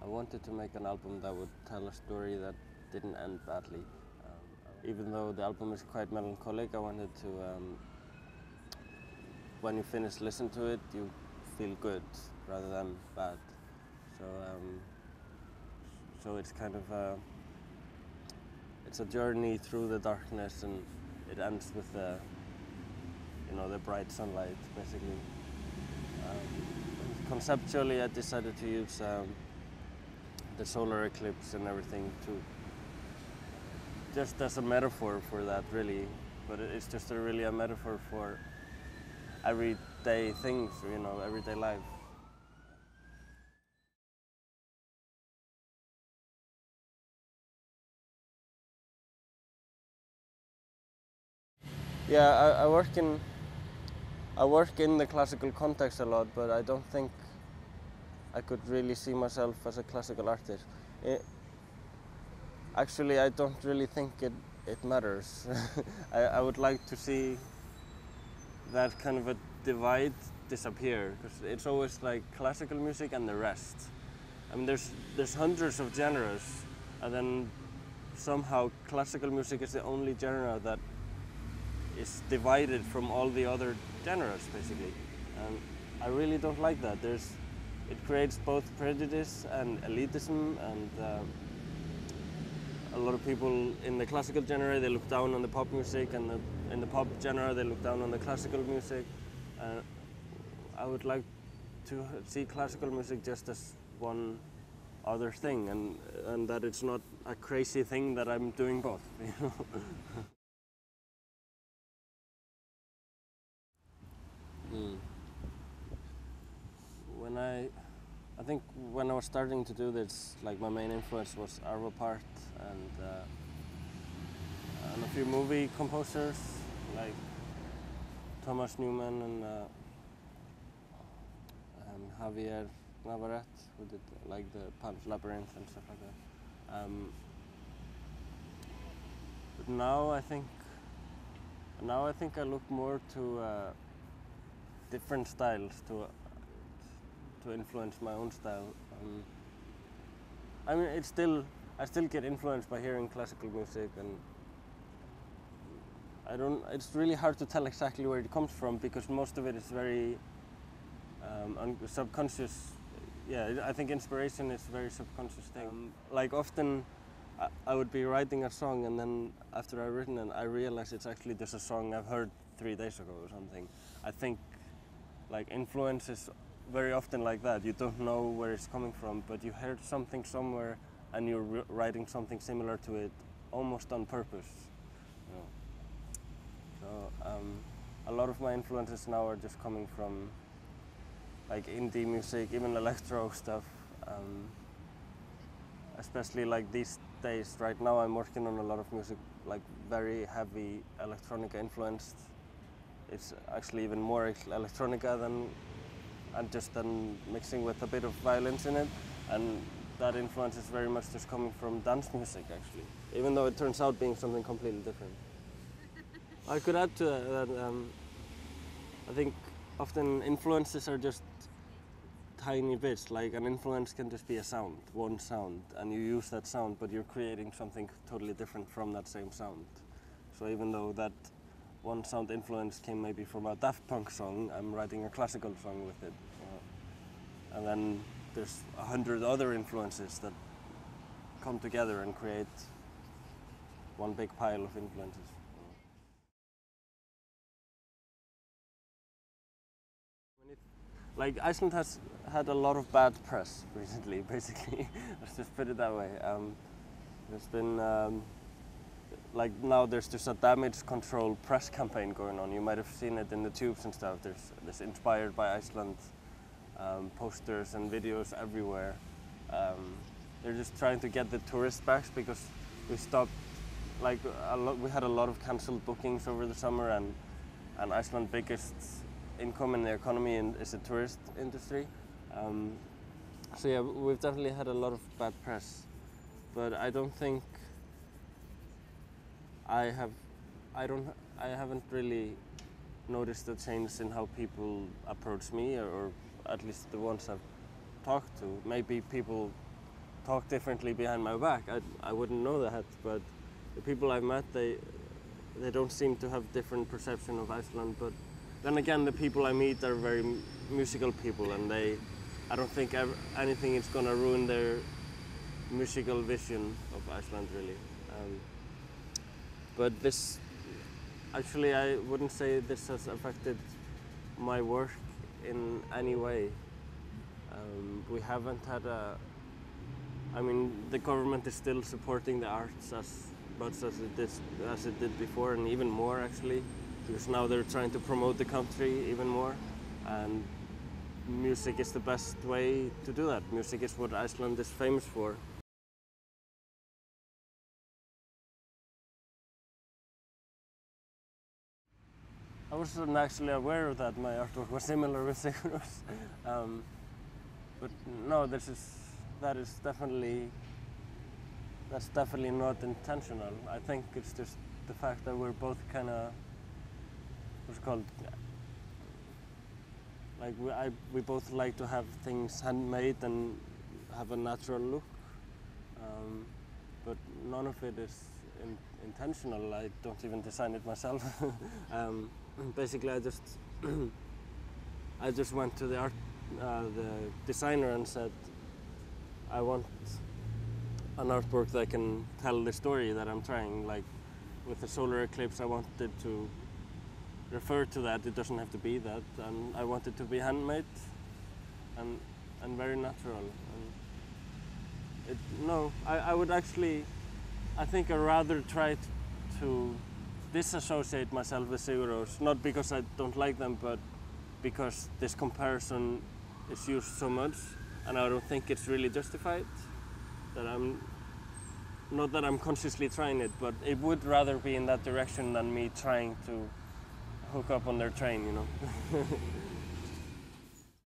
wanted to make an album that would tell a story that didn't end badly. Even though the album is quite melancholic, I wanted to, when you finish listening to it, you feel good rather than bad. So it's kind of it's a journey through the darkness, and it ends with the bright sunlight, basically. Conceptually, I decided to use the solar eclipse and everything just as a metaphor for that, really. But it's just really a metaphor for everyday things, everyday life. Yeah, I work in the classical context a lot, but I don't think I could really see myself as a classical artist. Actually, I don't really think it matters. I would like to see that kind of a divide disappear, because it's always like classical music and the rest. I mean, there's hundreds of genres, and then somehow classical music is the only genre that is divided from all the other genres, basically. And I really don't like that. It creates both prejudice and elitism, and a lot of people in the classical genre, they look down on the pop music, and in the pop genre, they look down on the classical music. I would like to see classical music just as one other thing, and that it's not a crazy thing that I'm doing both, I think when I was starting to do this, like, my main influence was Arvo Pärt and a few movie composers like Thomas Newman and Javier Navarrete, who did like the Pan's Labyrinth and stuff like that. But now I think I look more to different styles to influence my own style. I mean, I still get influenced by hearing classical music, and it's really hard to tell exactly where it comes from, because most of it is very subconscious. Yeah, I think inspiration is a very subconscious thing. Like, often I would be writing a song, and then after I've written it, I realize it's actually just a song I've heard 3 days ago or something. I think, like, influence is very often like that. You don't know where it's coming from, but you heard something somewhere and you're writing something similar to it almost on purpose. So a lot of my influences now are just coming from, like, indie music, even electro stuff. Especially like these days, right now I'm working on a lot of music, like, very heavy electronica influenced. It's actually even more electronica than mixing with a bit of violins in it, and that influence is very much just coming from dance music, actually, even though it turns out being something completely different. I could add to that, I think often influences are just tiny bits. Like, an influence can just be a sound, one sound, and you use that sound, but you're creating something totally different from that same sound. So even though that one sound influence came maybe from a Daft Punk song, I'm writing a classical song with it. And then there's 100 other influences that come together and create one big pile of influences. Like, Iceland has had a lot of bad press recently, basically. Let's just put it that way. There's been, like, now there's just a damage control press campaign going on. You might have seen it in the tubes and stuff. There's this Inspired by Iceland posters and videos everywhere. They're just trying to get the tourist backs, because we stopped, like, we had a lot of cancelled bookings over the summer, and Iceland's biggest income in the economy is the tourist industry. So yeah, we've definitely had a lot of bad press, but I don't think I haven't really noticed a change in how people approach me, or at least the ones I've talked to. Maybe people talk differently behind my back. I wouldn't know that, but the people I've met, they don't seem to have different perception of Iceland. But then again, the people I meet are very musical people, and I don't think anything is gonna ruin their musical vision of Iceland, really. But this, actually, I wouldn't say this has affected my work in any way. We haven't had I mean, the government is still supporting the arts as much as it did before, and even more actually, because now they're trying to promote the country even more, and music is the best way to do that. Music is what Iceland is famous for. I wasn't actually aware that my artwork was similar with Sigurðar's. But no, that's definitely not intentional. I think it's just the fact that we're both kind of, what's it called, like we both like to have things handmade and have a natural look. But none of it is intentional. I don't even design it myself. Basically, I just went to the designer and said, I want an artwork that can tell the story that I'm trying. Like with the solar eclipse, I wanted to refer to that. It doesn't have to be that, and I want it to be handmade and very natural. No, I would actually, I think I'd rather try to disassociate myself with Sigurðar's, not because I don't like them, but because this comparison is used so much, and I don't think it's really justified. Not that I'm consciously trying it, but it would rather be in that direction than me trying to hook up on their train, you know.